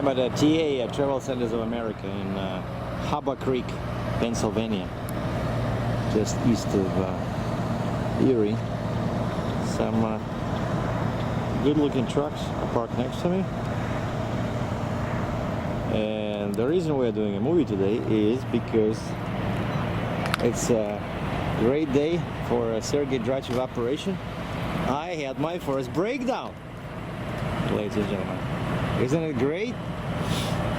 I'm at a TA at Travel Centers of America in Harbor Creek, Pennsylvania, just east of Erie. Some good-looking trucks are parked next to me. And the reason we're doing a movie today is because it's a great day for a SERGEI DRATCHEV operation. I had my first breakdown, ladies and gentlemen. Isn't it great?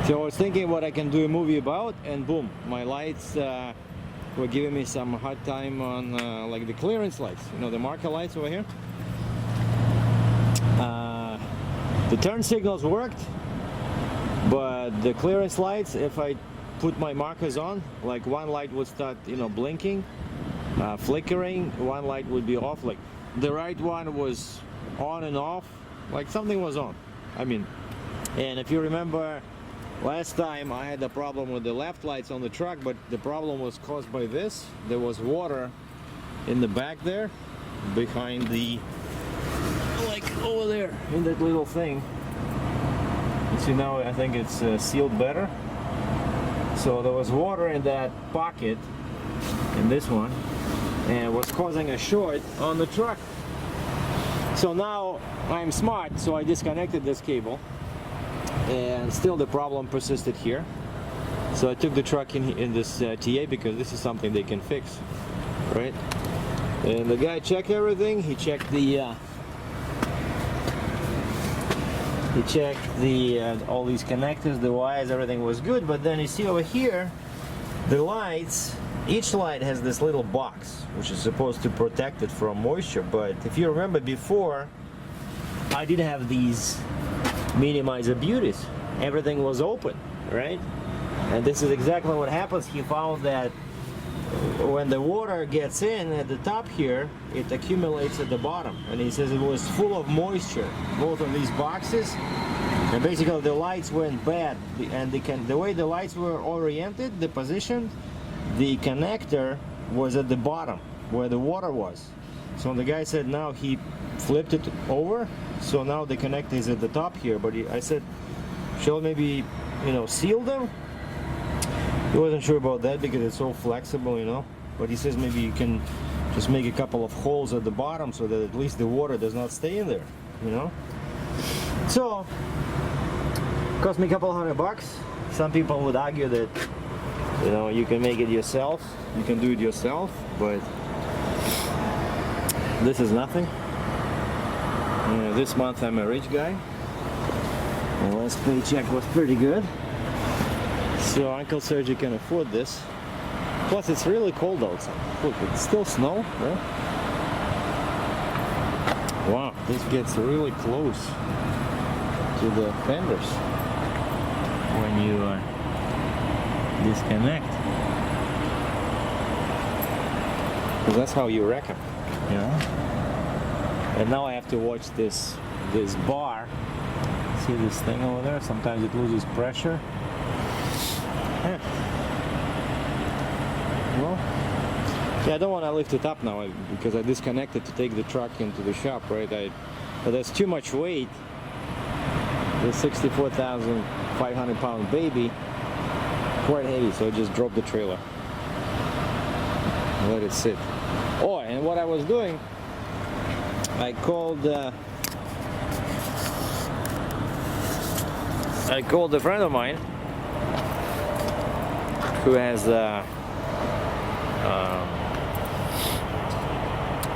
So I was thinking what I can do a movie about, and boom, my lights were giving me some hard time on like the clearance lights, you know, the marker lights over here. The turn signals worked, but the clearance lights, if I put my markers on, like one light would start, you know, blinking, flickering, one light would be off. Like the right one was on and off, like something was on. I mean, and if you remember last time I had a problem with the left lights on the truck, but the problem was caused by this. There was water in the back there, behind the, like over there, in that little thing. You see now, I think it's sealed better. So there was water in that pocket, in this one, and it was causing a short on the truck. So now I'm smart, so I disconnected this cable, and still the problem persisted here. So I took the truck in this TA, because this is something they can fix, right? And the guy checked everything. He checked the all these connectors, the wires, everything was good. But then you see over here, the lights, each light has this little box which is supposed to protect it from moisture. But if you remember before, I didn't have these minimizer beauties. Everything was open, right? And this is exactly what happens. He found that when the water gets in at the top here, it accumulates at the bottom, and he says it was full of moisture, both of these boxes, and basically the lights went bad. And the way the lights were oriented, the position, the connector was at the bottom where the water was. So the guy said now he flipped it over, so now the connector is at the top here. But I said, shall maybe, you know, seal them? He wasn't sure about that because it's so flexible, you know. But he says maybe you can just make a couple of holes at the bottom so that at least the water does not stay in there, you know. So, cost me a couple $100. Some people would argue that, you know, you can make it yourself, you can do it yourself, but this is nothing. This month I'm a rich guy. My last paycheck was pretty good. So Uncle Sergei can afford this. Plus it's really cold outside. Look, it's still snow, right? Wow, this gets really close to the fenders when you disconnect. Because that's how you wreck them, you know? And now I have to watch this bar. See this thing over there? Sometimes it loses pressure. Yeah. Well, yeah, I don't want to lift it up now because I disconnected to take the truck into the shop, right? But there's too much weight. The 64,500 pound baby, quite heavy, so I just dropped the trailer. Let it sit. Oh, and what I was doing, I called a friend of mine who has a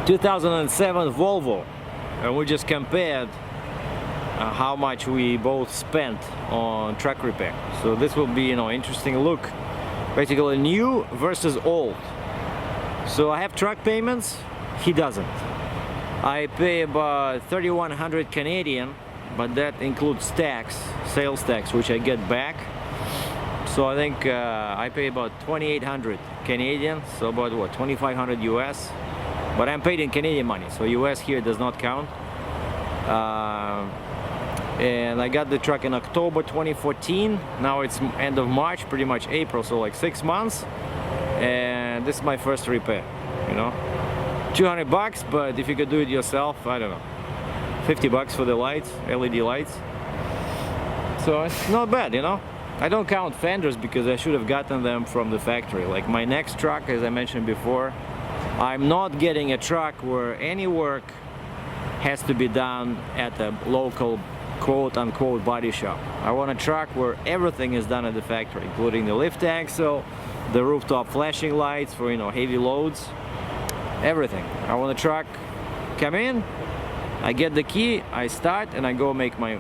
2007 Volvo, and we just compared how much we both spent on truck repair. So this will be, you know, interesting look, basically new versus old. So I have truck payments, he doesn't. I pay about 3,100 Canadian, but that includes tax, sales tax, which I get back. So I think I pay about 2,800 Canadian, so about what, 2,500 US. But I'm paid in Canadian money, so US here does not count. And I got the truck in October 2014. Now it's end of March, pretty much April, so like 6 months. And this is my first repair, you know. $200, but if you could do it yourself, I don't know, $50 for the lights, LED lights. So it's not bad, you know. I don't count fenders because I should have gotten them from the factory. Like my next truck, as I mentioned before, I'm not getting a truck where any work has to be done at a local quote-unquote body shop. I want a truck where everything is done at the factory, including the lift axle, the rooftop flashing lights for, you know, heavy loads, everything. I want a truck come in, I get the key, I start, and I go make my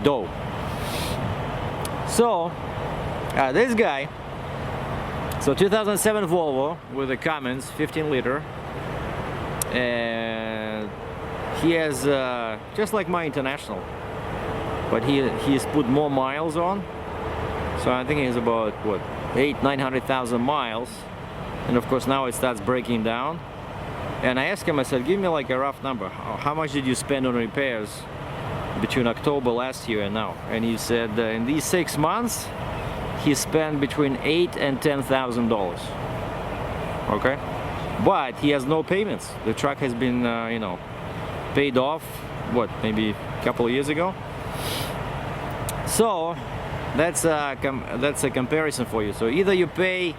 dough. So this guy, so 2007 Volvo with a Cummins 15 liter, and he has just like my International, but he's put more miles on. So I think he's about what, 800,000–900,000 miles, and of course now it starts breaking down. And I asked him, I said, give me like a rough number. How much did you spend on repairs between October last year and now? And he said in these 6 months he spent between $8,000 and $10,000. Okay, but he has no payments. The truck has been you know, paid off, what, maybe a couple of years ago. So that's a comparison for you. So either you pay,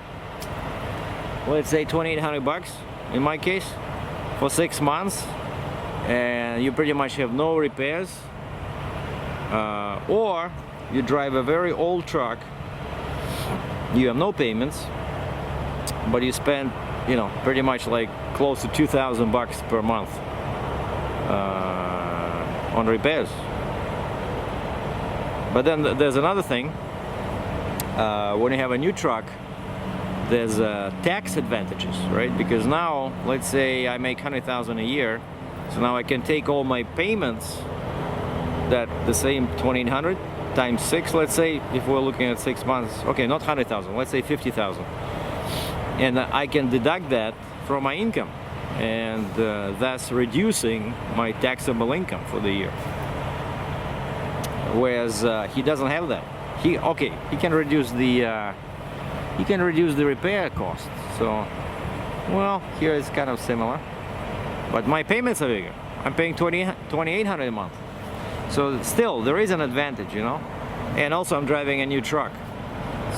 let's say, $2,800 in my case for 6 months, and you pretty much have no repairs, or you drive a very old truck, you have no payments, but you spend, you know, pretty much like close to $2,000 per month on repairs. But then there's another thing. When you have a new truck, there's tax advantages, right? Because now, let's say I make $100,000 a year, so now I can take all my payments, that the same 2,800 times 6, let's say, if we're looking at 6 months. Okay, not 100,000, let's say 50,000, and I can deduct that from my income, and thus reducing my taxable income for the year. Whereas he doesn't have that. He can reduce the repair cost. So, well, here it's kind of similar, but my payments are bigger. I'm paying $2,800 a month. So still, there is an advantage, you know. And also, I'm driving a new truck.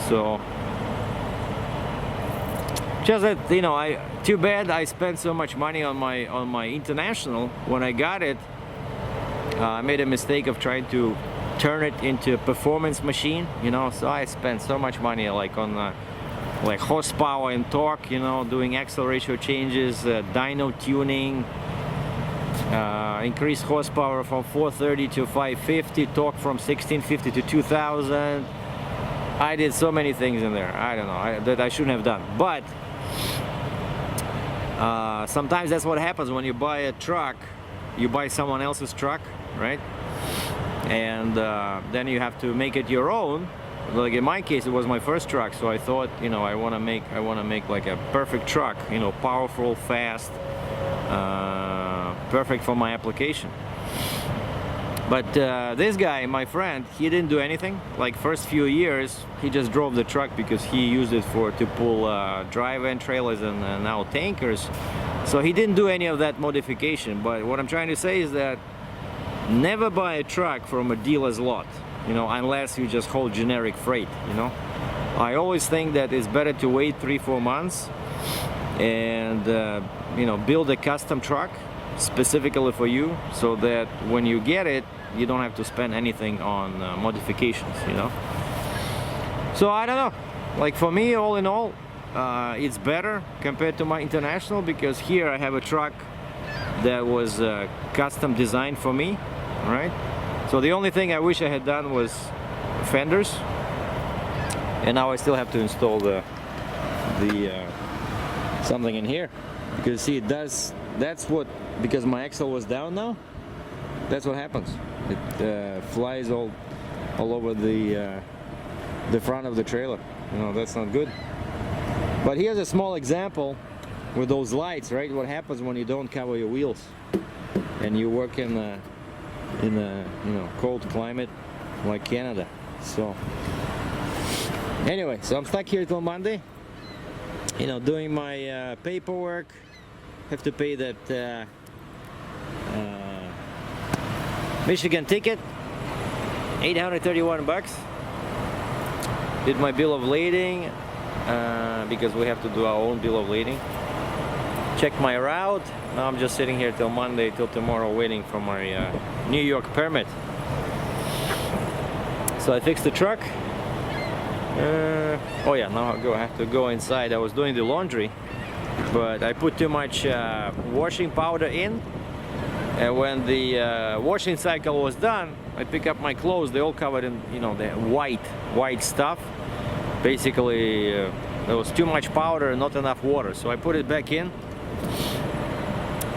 So, just that, you know, too bad I spent so much money on my International. When I got it, I made a mistake of trying to turn it into a performance machine, you know. So I spent so much money, like on like horsepower and torque, you know, doing axle ratio changes, dyno tuning, increased horsepower from 430 to 550, torque from 1650 to 2000. I did so many things in there, I don't know, that I shouldn't have done. But sometimes that's what happens when you buy a truck. You buy someone else's truck, right? And then you have to make it your own. Like in my case, it was my first truck, so I thought, you know, I want to make like a perfect truck, you know, powerful, fast, perfect for my application. But this guy, my friend, he didn't do anything. Like first few years, he just drove the truck because he used it to pull dry-van trailers and now tankers. So he didn't do any of that modification. But what I'm trying to say is that never buy a truck from a dealer's lot, you know, unless you just hold generic freight, you know. I always think that it's better to wait 3-4 months and you know, build a custom truck specifically for you, so that when you get it, you don't have to spend anything on modifications, you know. So I don't know, like for me, all in all, it's better compared to my International, because here I have a truck that was custom designed for me, right? So the only thing I wish I had done was fenders, and now I still have to install the something in here, because see, it does, that's what, because my axle was down now, that's what happens. It flies all over the front of the trailer, you know. That's not good. But here's a small example with those lights, right? What happens when you don't cover your wheels and you work in a you know, cold climate like Canada. So anyway, so I'm stuck here till Monday, you know, doing my paperwork. Have to pay that Michigan ticket $831. Did my bill of lading because we have to do our own bill of lading. Checked my route. Now I'm just sitting here till Monday, till tomorrow, waiting for my New York permit. So I fixed the truck. Oh yeah, now I have to go inside. I was doing the laundry, but I put too much washing powder in, and when the washing cycle was done, I pick up my clothes. They all covered in, you know, the white stuff. Basically, there was too much powder and not enough water, so I put it back in.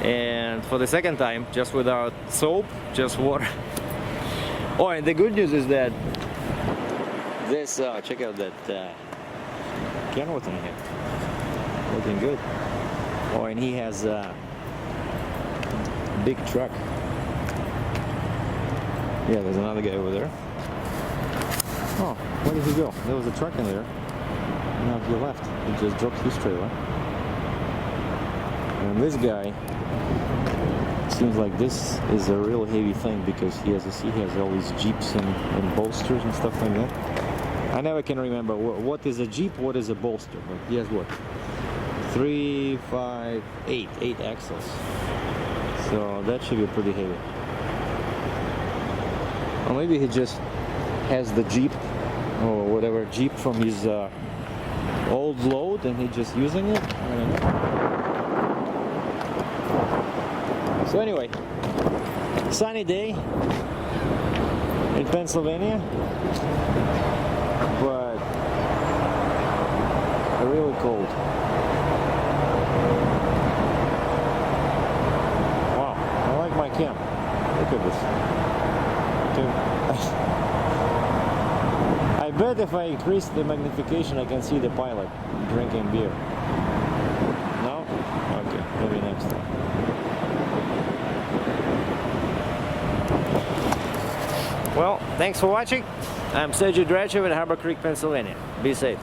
And for the second time, just without soap, just water. Oh, and the good news is that this, check out that can what's in here. Looking good. Oh, and he has a big truck. Yeah, there's another guy over there. Oh, where did he go? There was a truck in there. Now he left. He just dropped his trailer. And this guy, seems like this is a real heavy thing because he has all these Jeeps and bolsters and stuff like that. I never can remember what is a Jeep, what is a bolster, but he has what? 3, 5, 8 axles. So that should be pretty heavy. Or maybe he just has the Jeep or whatever Jeep from his old load and he's just using it. I don't know. So anyway, sunny day in Pennsylvania, but really cold. Wow, I like my cam. Look at this. I bet if I increase the magnification, I can see the pilot drinking beer. No? Okay, maybe next time. Well, thanks for watching. I'm SERGEI DRATCHEV in Harbor Creek, Pennsylvania. Be safe.